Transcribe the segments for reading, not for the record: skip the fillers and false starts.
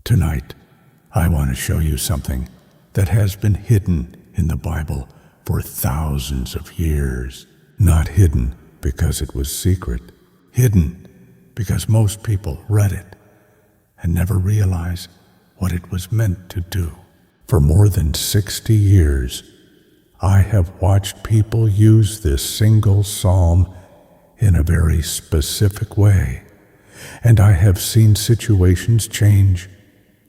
Tonight, I want to show you something that has been hidden in the Bible for thousands of years. Not hidden because it was secret, hidden because most people read it and never realized what it was meant to do. For more than 60 years, I have watched people use this single psalm in a very specific way, and I have seen situations change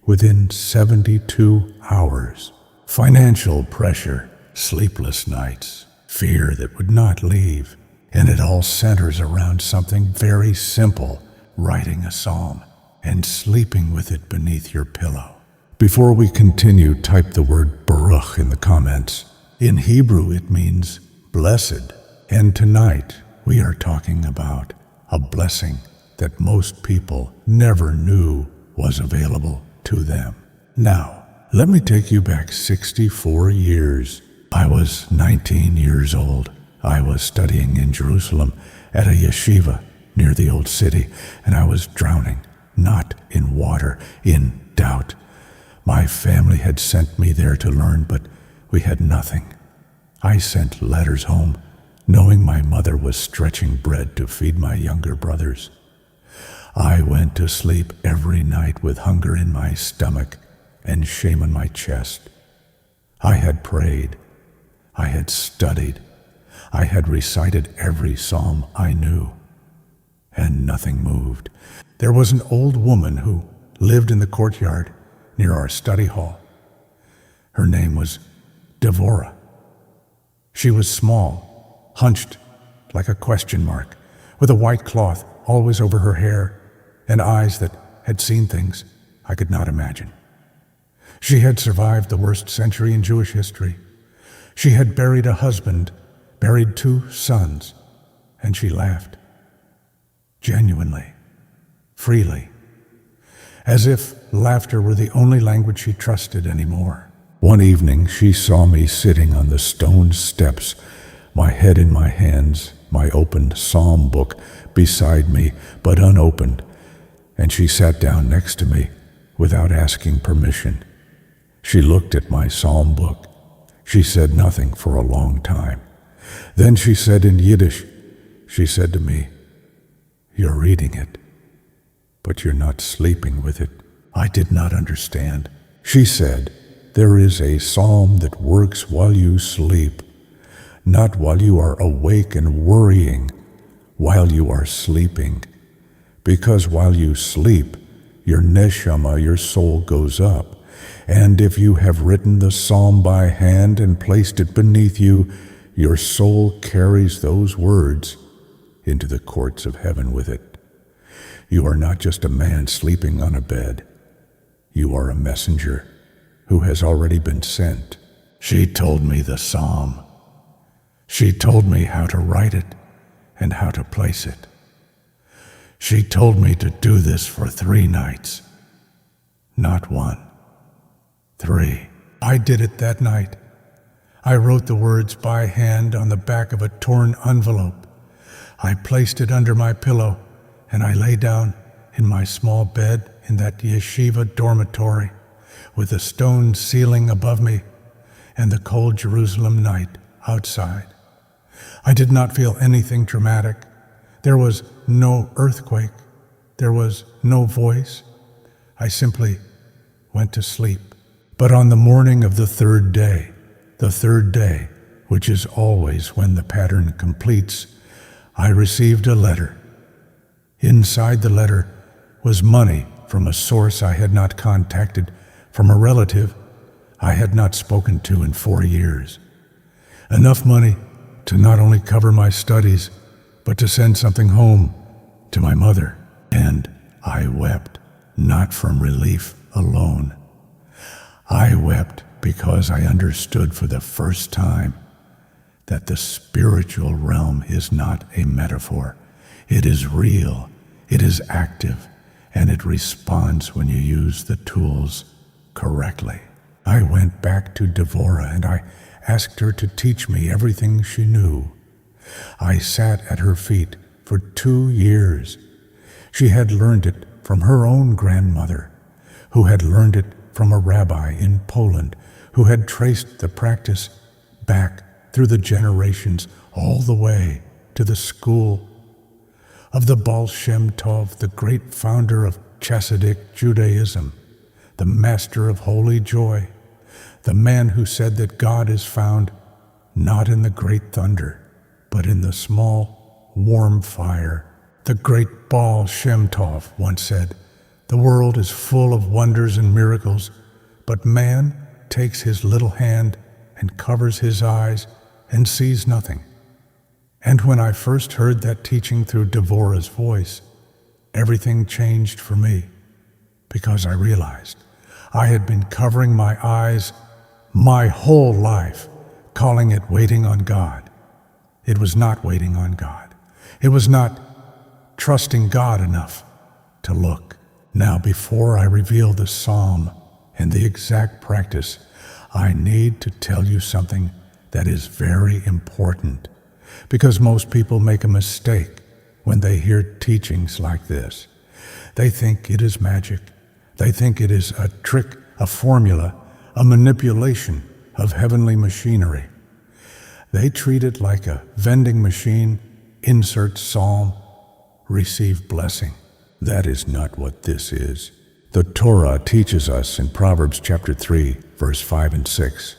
within 72 hours. Financial pressure, sleepless nights, fear that would not leave, and it all centers around something very simple: writing a psalm and sleeping with it beneath your pillow. Before we continue, type the word Baruch in the comments. In Hebrew, it means blessed, and tonight we are talking about a blessing that most people never knew was available to them. Now, let me take you back 64 years. I was 19 years old. I was studying in Jerusalem at a yeshiva near the old city, and I was drowning, not in water, in doubt. My family had sent me there to learn, but we had nothing. I sent letters home, knowing my mother was stretching bread to feed my younger brothers. I went to sleep every night with hunger in my stomach and shame on my chest. I had prayed. I had studied. I had recited every psalm I knew, and nothing moved. There was an old woman who lived in the courtyard near our study hall. Her name was Devorah. She was small, hunched like a question mark, with a white cloth always over her hair and eyes that had seen things I could not imagine. She had survived the worst century in Jewish history. She had buried a husband, buried 2 sons, and she laughed. Genuinely, freely, as if laughter were the only language she trusted anymore. One evening, she saw me sitting on the stone steps, my head in my hands, my opened psalm book beside me, but unopened, and she sat down next to me without asking permission. She looked at my psalm book. She said nothing for a long time. Then she said in Yiddish, she said to me, "You're reading it, but you're not sleeping with it." I did not understand. She said, "There is a psalm that works while you sleep, not while you are awake and worrying, while you are sleeping. Because while you sleep, your neshama, your soul, goes up. And if you have written the psalm by hand and placed it beneath you, your soul carries those words into the courts of heaven with it. You are not just a man sleeping on a bed. You are a messenger who has already been sent." She told me the psalm. She told me how to write it and how to place it. She told me to do this for 3 nights. Not 1, 3. I did it that night. I wrote the words by hand on the back of a torn envelope. I placed it under my pillow, and I lay down in my small bed in that yeshiva dormitory with the stone ceiling above me and the cold Jerusalem night outside. I did not feel anything dramatic. There was no earthquake. There was no voice. I simply went to sleep. But on the morning of the third day, which is always when the pattern completes, I received a letter. Inside the letter was money from a source I had not contacted, from a relative I had not spoken to in 4 years. Enough money to not only cover my studies, but to send something home to my mother. And I wept, not from relief alone. I wept because I understood for the first time that the spiritual realm is not a metaphor. It is real, it is active, and it responds when you use the tools correctly. I went back to Devorah and I asked her to teach me everything she knew. I sat at her feet for 2 years. She had learned it from her own grandmother, who had learned it from a rabbi in Poland, who had traced the practice back through the generations all the way to the school of the Baal Shem Tov, the great founder of Chassidic Judaism, the master of holy joy, the man who said that God is found not in the great thunder, but in the small, warm fire. The great Baal Shem Tov once said, "The world is full of wonders and miracles, but man takes his little hand and covers his eyes and sees nothing." And when I first heard that teaching through Devorah's voice, everything changed for me, because I realized I had been covering my eyes my whole life, calling it waiting on God. It was not waiting on God. It was not trusting God enough to look. Now, before I reveal the psalm and the exact practice, I need to tell you something that is very important, because most people make a mistake when they hear teachings like this. They think it is magic. They think it is a trick, a formula, a manipulation of heavenly machinery. They treat it like a vending machine, insert psalm, receive blessing. That is not what this is. The Torah teaches us in Proverbs chapter 3, verse 5 and 6,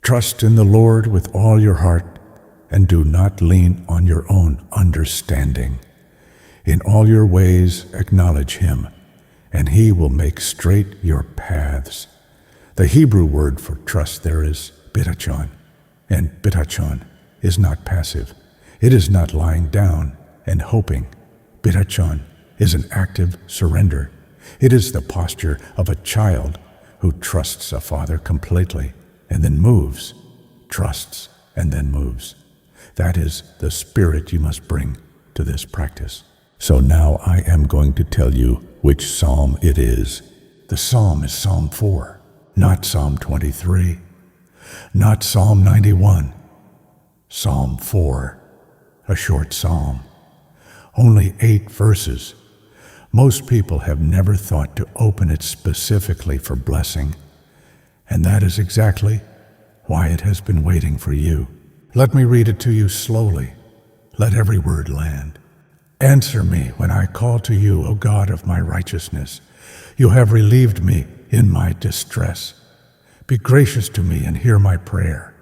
"Trust in the Lord with all your heart, and do not lean on your own understanding. In all your ways acknowledge him, and he will make straight your paths." The Hebrew word for trust there is bitachon, and bitachon is not passive. It is not lying down and hoping. Bitachon is an active surrender. It is the posture of a child who trusts a father completely and then moves, trusts and then moves. That is the spirit you must bring to this practice. So now I am going to tell you which psalm it is. The psalm is Psalm 4, not Psalm 23, not Psalm 91. Psalm 4, a short psalm, only 8 verses. Most people have never thought to open it specifically for blessing, and that is exactly why it has been waiting for you. Let me read it to you slowly. Let every word land. Answer me when I call to you, O God of my righteousness. You have relieved me in my distress. Be gracious to me and hear my prayer.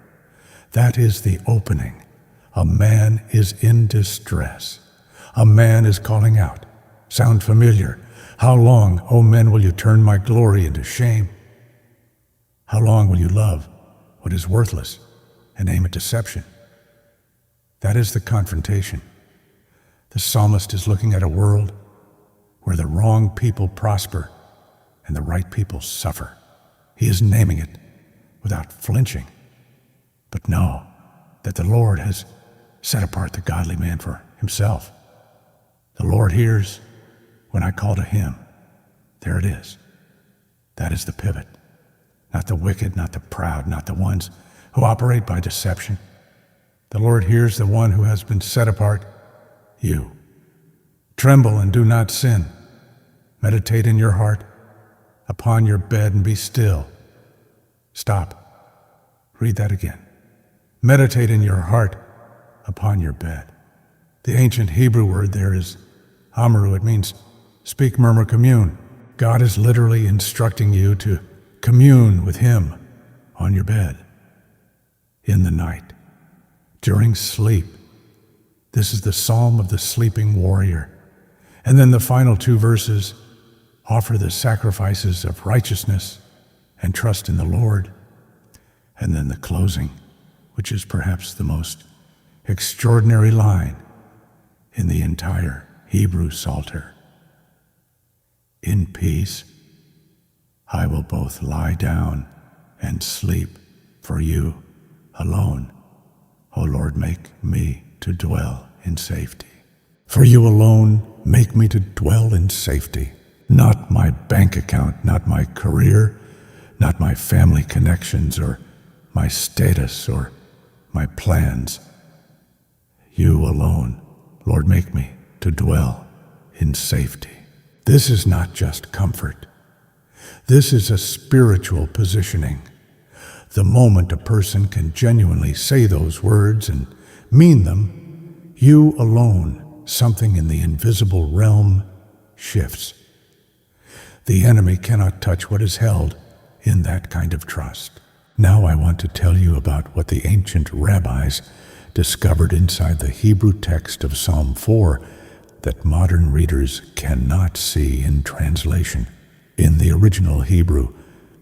That is the opening. A man is in distress. A man is calling out. Sound familiar? How long, O men, will you turn my glory into shame? How long will you love what is worthless and aim at deception? That is the confrontation. The psalmist is looking at a world where the wrong people prosper and the right people suffer. He is naming it without flinching. But know that the Lord has set apart the godly man for himself. The Lord hears when I call to him. There it is. That is the pivot. Not the wicked, not the proud, not the ones who operate by deception. The Lord hears the one who has been set apart, you. Tremble and do not sin. Meditate in your heart upon your bed and be still. Stop. Read that again. Meditate in your heart upon your bed. The ancient Hebrew word there is amaru. It means speak, murmur, commune. God is literally instructing you to commune with him on your bed, in the night, during sleep. This is the psalm of the sleeping warrior. And then the final 2 verses offer the sacrifices of righteousness and trust in the Lord. And then the closing, which is perhaps the most extraordinary line in the entire Hebrew Psalter. In peace, I will both lie down and sleep for you alone. O Lord, make me to dwell in safety. For you alone make me to dwell in safety. Not my bank account, not my career, not my family connections or my status or my plans. You alone, Lord, make me to dwell in safety. This is not just comfort. This is a spiritual positioning. The moment a person can genuinely say those words and mean them, you alone, something in the invisible realm, shifts. The enemy cannot touch what is held in that kind of trust. Now I want to tell you about what the ancient rabbis discovered inside the Hebrew text of Psalm 4 that modern readers cannot see in translation. In the original Hebrew,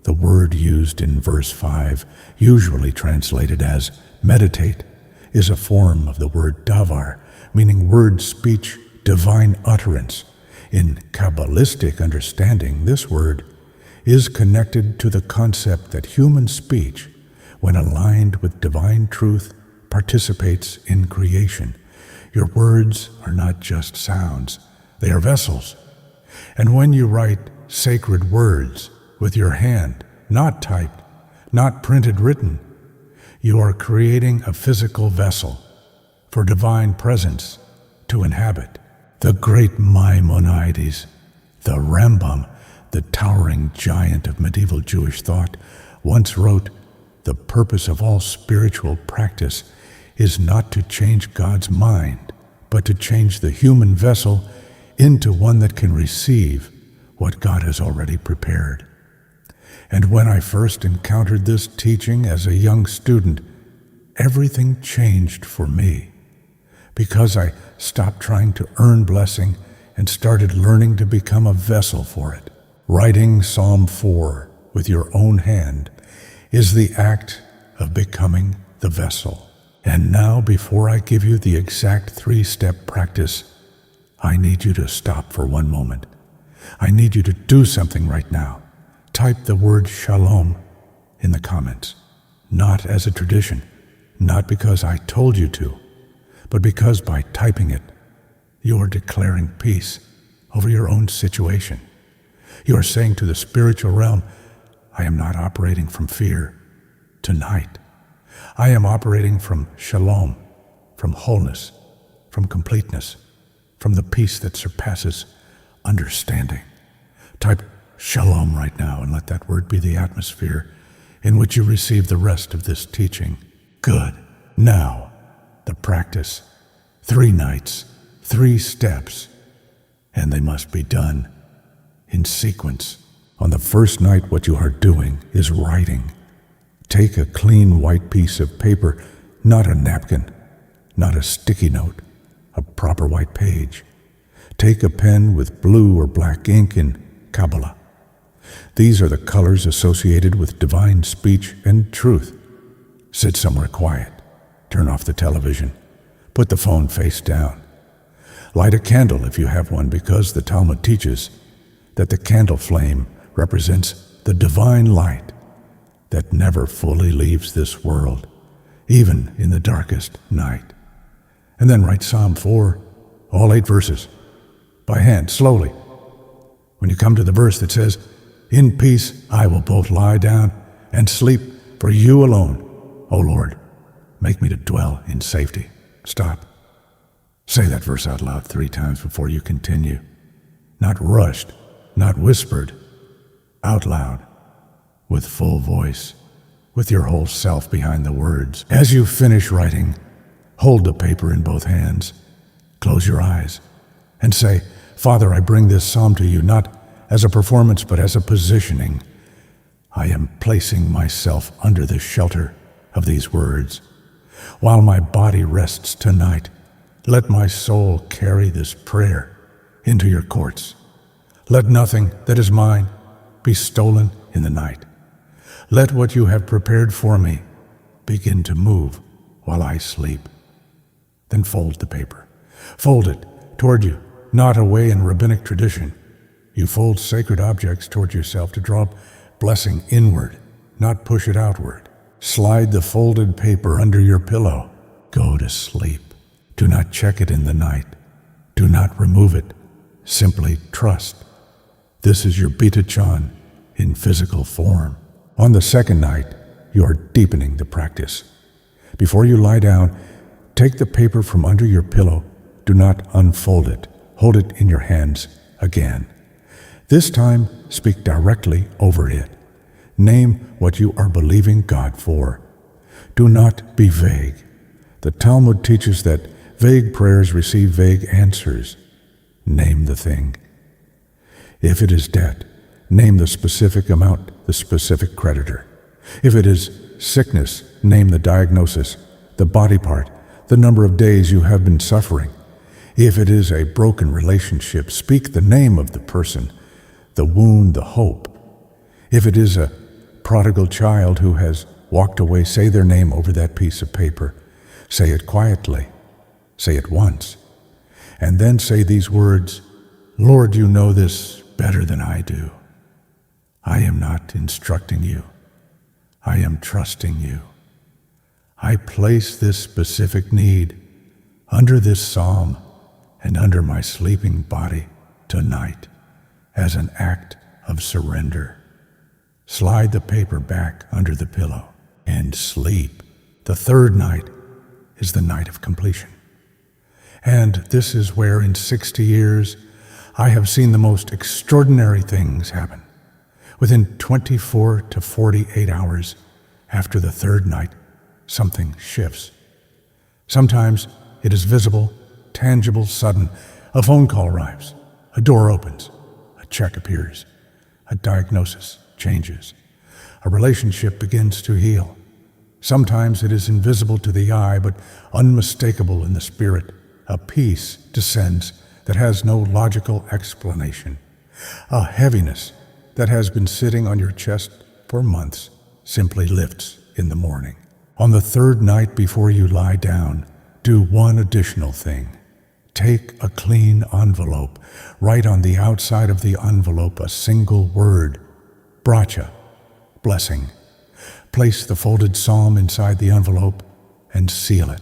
the word used in verse 5, usually translated as meditate, is a form of the word davar, meaning word, speech, divine utterance. In Kabbalistic understanding, this word is connected to the concept that human speech, when aligned with divine truth, participates in creation. Your words are not just sounds, they are vessels. And when you write sacred words with your hand, not typed, not printed written, you are creating a physical vessel for divine presence to inhabit. The great Maimonides, the Rambam, the towering giant of medieval Jewish thought, once wrote, "The purpose of all spiritual practice is not to change God's mind, but to change the human vessel into one that can receive what God has already prepared." And when I first encountered this teaching as a young student, everything changed for me, because I stopped trying to earn blessing and started learning to become a vessel for it. Writing Psalm 4 with your own hand is the act of becoming the vessel. And now, before I give you the exact 3-step practice, I need you to stop for one moment. I need you to do something right now. Type the word shalom in the comments, not as a tradition, not because I told you to, but because by typing it, you are declaring peace over your own situation. You are saying to the spiritual realm, I am not operating from fear tonight. I am operating from shalom, from wholeness, from completeness, from the peace that surpasses understanding. Type shalom right now and let that word be the atmosphere in which you receive the rest of this teaching. Good. Now, the practice. 3 nights, 3 steps, and they must be done in sequence. On the first night, what you are doing is writing. Take a clean white piece of paper, not a napkin, not a sticky note, a proper white page. Take a pen with blue or black ink in Kabbalah. These are the colors associated with divine speech and truth. Sit somewhere quiet. Turn off the television. Put the phone face down. Light a candle if you have one, because the Talmud teaches that the candle flame represents the divine light that never fully leaves this world, even in the darkest night. And then write Psalm 4, all 8 verses, by hand, slowly. When you come to the verse that says, "In peace I will both lie down and sleep, for you alone, O Lord, make me to dwell in safety." Stop. Say that verse out loud 3 times before you continue. Not rushed, not whispered, out loud, with full voice, with your whole self behind the words. As you finish writing, hold the paper in both hands, close your eyes, and say, "Father, I bring this psalm to you, not as a performance, but as a positioning. I am placing myself under the shelter of these words. While my body rests tonight, let my soul carry this prayer into your courts. Let nothing that is mine be stolen in the night. Let what you have prepared for me begin to move while I sleep." Then fold the paper. Fold it toward you, not away in rabbinic tradition. You fold sacred objects toward yourself to draw blessing inward, not push it outward. Slide the folded paper under your pillow. Go to sleep. Do not check it in the night. Do not remove it. Simply trust. This is your Bitachon in physical form. On the second night, you are deepening the practice. Before you lie down, take the paper from under your pillow. Do not unfold it. Hold it in your hands again. This time, speak directly over it. Name what you are believing God for. Do not be vague. The Talmud teaches that vague prayers receive vague answers. Name the thing. If it is debt, name the specific amount, the specific creditor. If it is sickness, name the diagnosis, the body part, the number of days you have been suffering. If it is a broken relationship, speak the name of the person, the wound, the hope. If it is a prodigal child who has walked away, say their name over that piece of paper. Say it quietly. Say it once. And then say these words, Lord, you know this better than I do. I am not instructing you. I am trusting you. I place this specific need under this psalm and under my sleeping body tonight as an act of surrender. Slide the paper back under the pillow and sleep. The third night is the night of completion. And this is where in 60 years I have seen the most extraordinary things happen. Within 24 to 48 hours after the third night, something shifts. Sometimes it is visible, tangible, sudden. A phone call arrives, a door opens, a check appears, a diagnosis changes, a relationship begins to heal. Sometimes it is invisible to the eye, but unmistakable in the spirit. A peace descends that has no logical explanation. A heaviness that has been sitting on your chest for months simply lifts in the morning. On the third night before you lie down, do one additional thing. Take a clean envelope. Write on the outside of the envelope a single word, bracha, blessing. Place the folded psalm inside the envelope and seal it.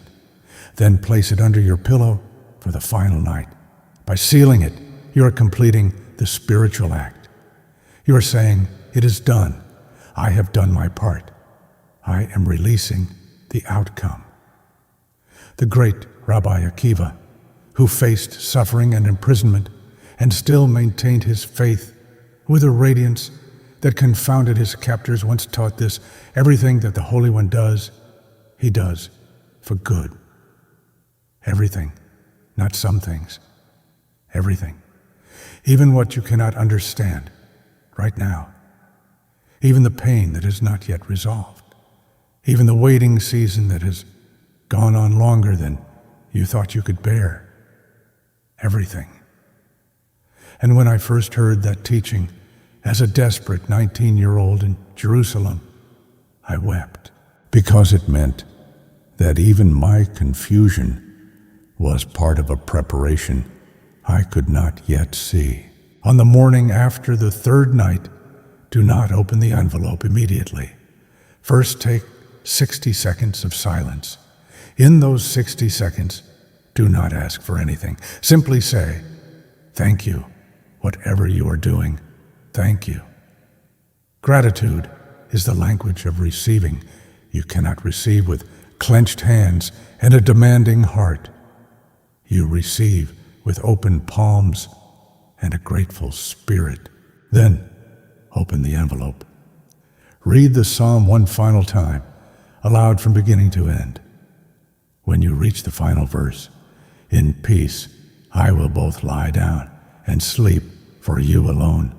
Then place it under your pillow for the final night. By sealing it, you are completing the spiritual act. You are saying, it is done. I have done my part. I am releasing the outcome. The great Rabbi Akiva, who faced suffering and imprisonment and still maintained his faith with a radiance that confounded his captors, once taught this: everything that the Holy One does, he does for good. Everything, not some things. Everything. Even what you cannot understand right now. Even the pain that is not yet resolved. Even the waiting season that has gone on longer than you thought you could bear. Everything. And when I first heard that teaching as a desperate 19-year-old in Jerusalem, I wept, because it meant that even my confusion was part of a preparation I could not yet see. On the morning after the third night, do not open the envelope immediately. First, take 60 seconds of silence. In those 60 seconds, do not ask for anything. Simply say, thank you, whatever you are doing. Thank you. Gratitude is the language of receiving. You cannot receive with clenched hands and a demanding heart. You receive with open palms and a grateful spirit. Then open the envelope. Read the psalm one final time, aloud from beginning to end. When you reach the final verse, in peace I will both lie down and sleep for you alone.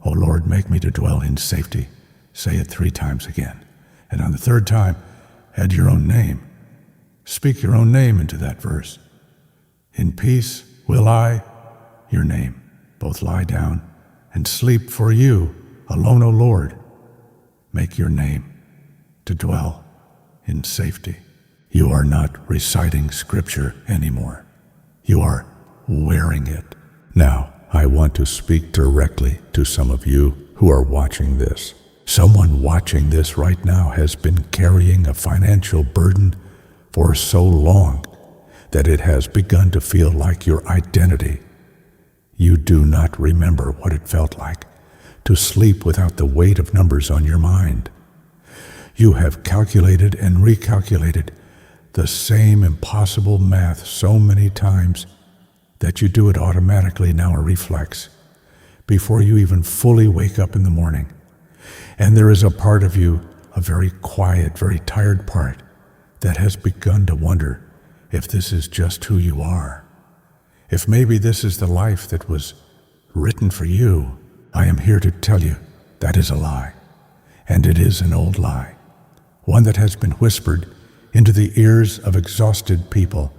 O Lord, make me to dwell in safety. Say it 3 times again. And on the third time, add your own name. Speak your own name into that verse. In peace will I, your name, both lie down and sleep for you alone, O Lord. Make your name to dwell in safety. You are not reciting scripture anymore. You are wearing it. Now, I want to speak directly to some of you who are watching this. Someone watching this right now has been carrying a financial burden for so long that it has begun to feel like your identity. You do not remember what it felt like to sleep without the weight of numbers on your mind. You have calculated and recalculated the same impossible math so many times that you do it automatically now, a reflex, before you even fully wake up in the morning. And there is a part of you, a very quiet, very tired part, that has begun to wonder if this is just who you are. If maybe this is the life that was written for you. I am here to tell you that is a lie. And it is an old lie. One that has been whispered into the ears of exhausted people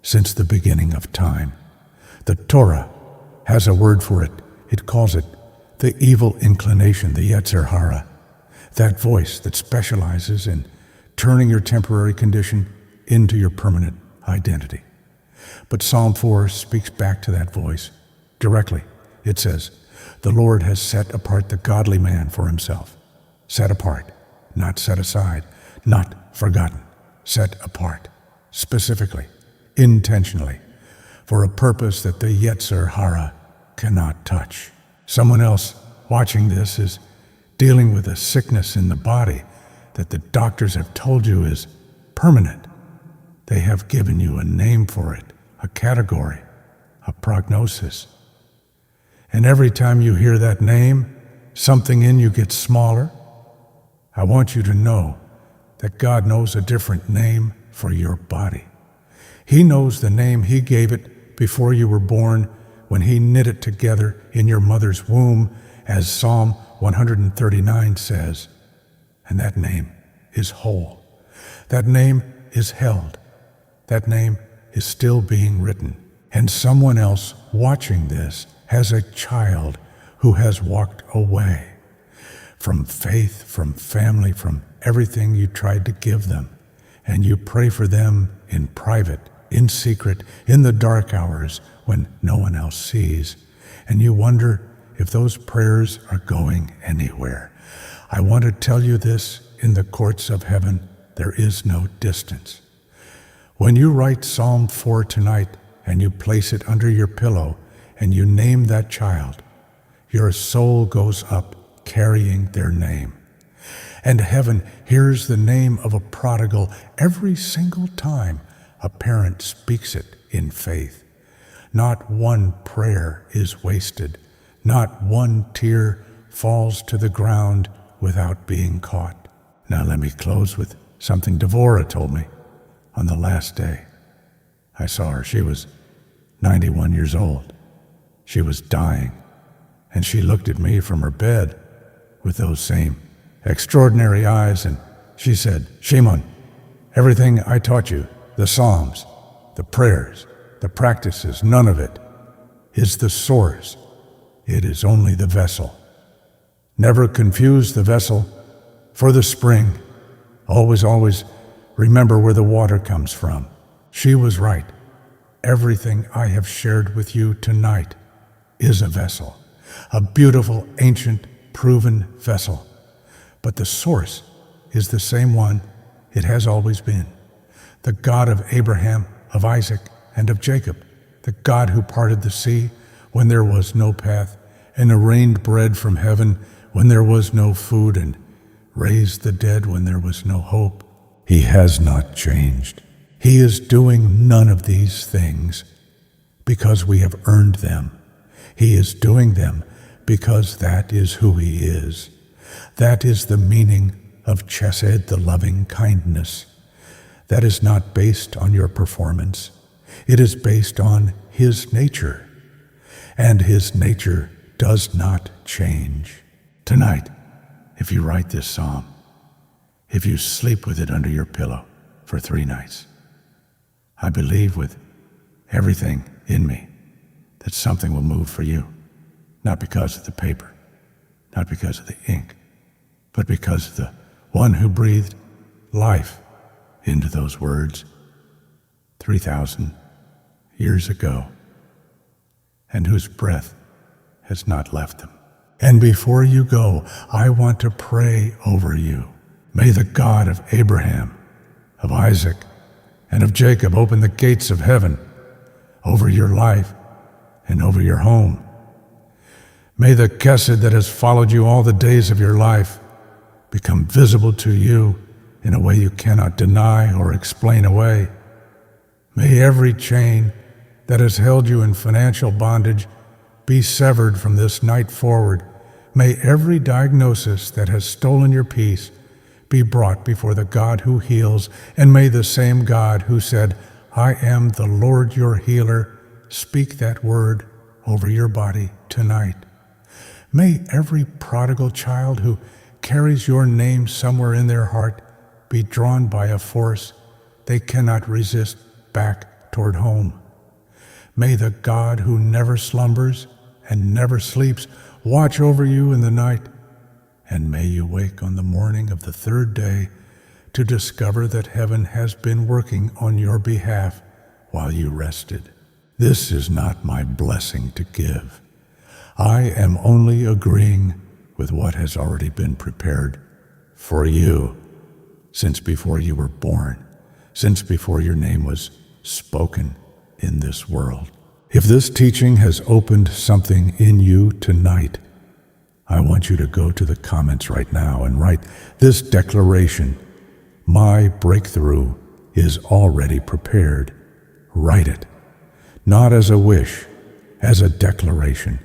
since the beginning of time. The Torah has a word for it. It calls it the evil inclination, the Yetzer Hara, that voice that specializes in turning your temporary condition into your permanent identity. But Psalm 4 speaks back to that voice directly. It says, "The Lord has set apart the godly man for himself." Set apart, not set aside, not forgotten. Set apart, specifically, intentionally, for a purpose that the Yetzer Hara cannot touch. Someone else watching this is dealing with a sickness in the body that the doctors have told you is permanent. They have given you a name for it, a category, a prognosis. And every time you hear that name, something in you gets smaller. I want you to know that God knows a different name for your body. He knows the name He gave it before you were born, when He knit it together in your mother's womb, as Psalm 139 says. And that name is whole. That name is held. That name is still being written. And someone else watching this has a child who has walked away from faith, from family, from everything you tried to give them. And you pray for them in private, in secret, in the dark hours when no one else sees. And you wonder if those prayers are going anywhere. I want to tell you this: in the courts of heaven, there is no distance. When you write Psalm 4 tonight and you place it under your pillow and you name that child, your soul goes up carrying their name. And heaven hears the name of a prodigal every single time a parent speaks it in faith. Not one prayer is wasted. Not one tear falls to the ground without being caught. Now let me close with something Devorah told me on the last day I saw her. She was 91 years old. She was dying, and she looked at me from her bed with those same extraordinary eyes, and she said, "Shimon, everything I taught you, the Psalms, the prayers, the practices, none of it is the source. It is only the vessel. Never confuse the vessel for the spring. Always, always remember where the water comes from." She was right. Everything I have shared with you tonight is a vessel, a beautiful, ancient, proven vessel. But the source is the same one it has always been. The God of Abraham, of Isaac, and of Jacob. The God who parted the sea when there was no path, and rained bread from heaven when there was no food, and raised the dead when there was no hope. He has not changed. He is doing none of these things because we have earned them. He is doing them because that is who He is. That is the meaning of chesed, the loving kindness. That is not based on your performance. It is based on His nature. And His nature does not change. Tonight, if you write this psalm, if you sleep with it under your pillow for 3 nights, I believe with everything in me that something will move for you, not because of the paper, not because of the ink, but because of the one who breathed life into those words 3,000 years ago, and whose breath has not left them. And before you go, I want to pray over you. May the God of Abraham, of Isaac, and of Jacob open the gates of heaven over your life and over your home. May the chesed that has followed you all the days of your life become visible to you in a way you cannot deny or explain away. May every chain that has held you in financial bondage be severed from this night forward. May every diagnosis that has stolen your peace be brought before the God who heals, and may the same God who said, "I am the Lord your healer," speak that word over your body tonight. May every prodigal child who carries your name somewhere in their heart be drawn by a force they cannot resist back toward home. May the God who never slumbers and never sleeps watch over you in the night, and may you wake on the morning of the third day to discover that heaven has been working on your behalf while you rested. This is not my blessing to give. I am only agreeing with what has already been prepared for you since before you were born, since before your name was spoken in this world. If this teaching has opened something in you tonight, I want you to go to the comments right now and write this declaration: "My breakthrough is already prepared." Write it, not as a wish, as a declaration,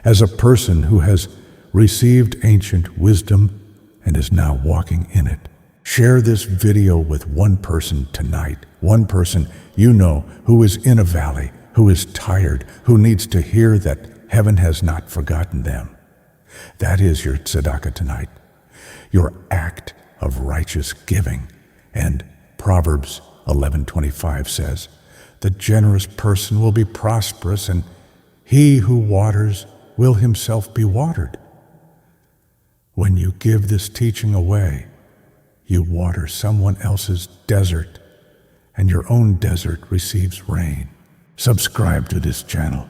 as a person who has received ancient wisdom and is now walking in it. Share this video with one person tonight, one person you know who is in a valley, who is tired, who needs to hear that heaven has not forgotten them. That is your tzedakah tonight, your act of righteous giving. And Proverbs 11:25 says, "The generous person will be prosperous, and he who waters will himself be watered." When you give this teaching away, you water someone else's desert, and your own desert receives rain. Subscribe to this channel.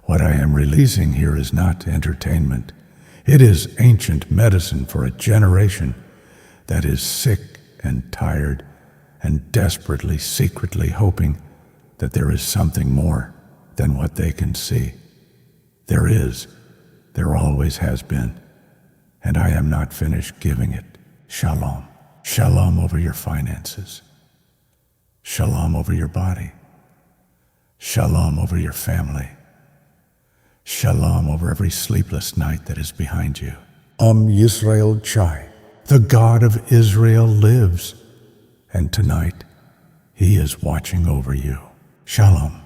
What I am releasing here is not entertainment. It is ancient medicine for a generation that is sick and tired and desperately, secretly hoping that there is something more than what they can see. There is, there always has been, and I am not finished giving it. Shalom. Shalom over your finances. Shalom over your body. Shalom over your family. Shalom over every sleepless night that is behind you. Yisrael Chai, the God of Israel lives, and tonight he is watching over you. Shalom.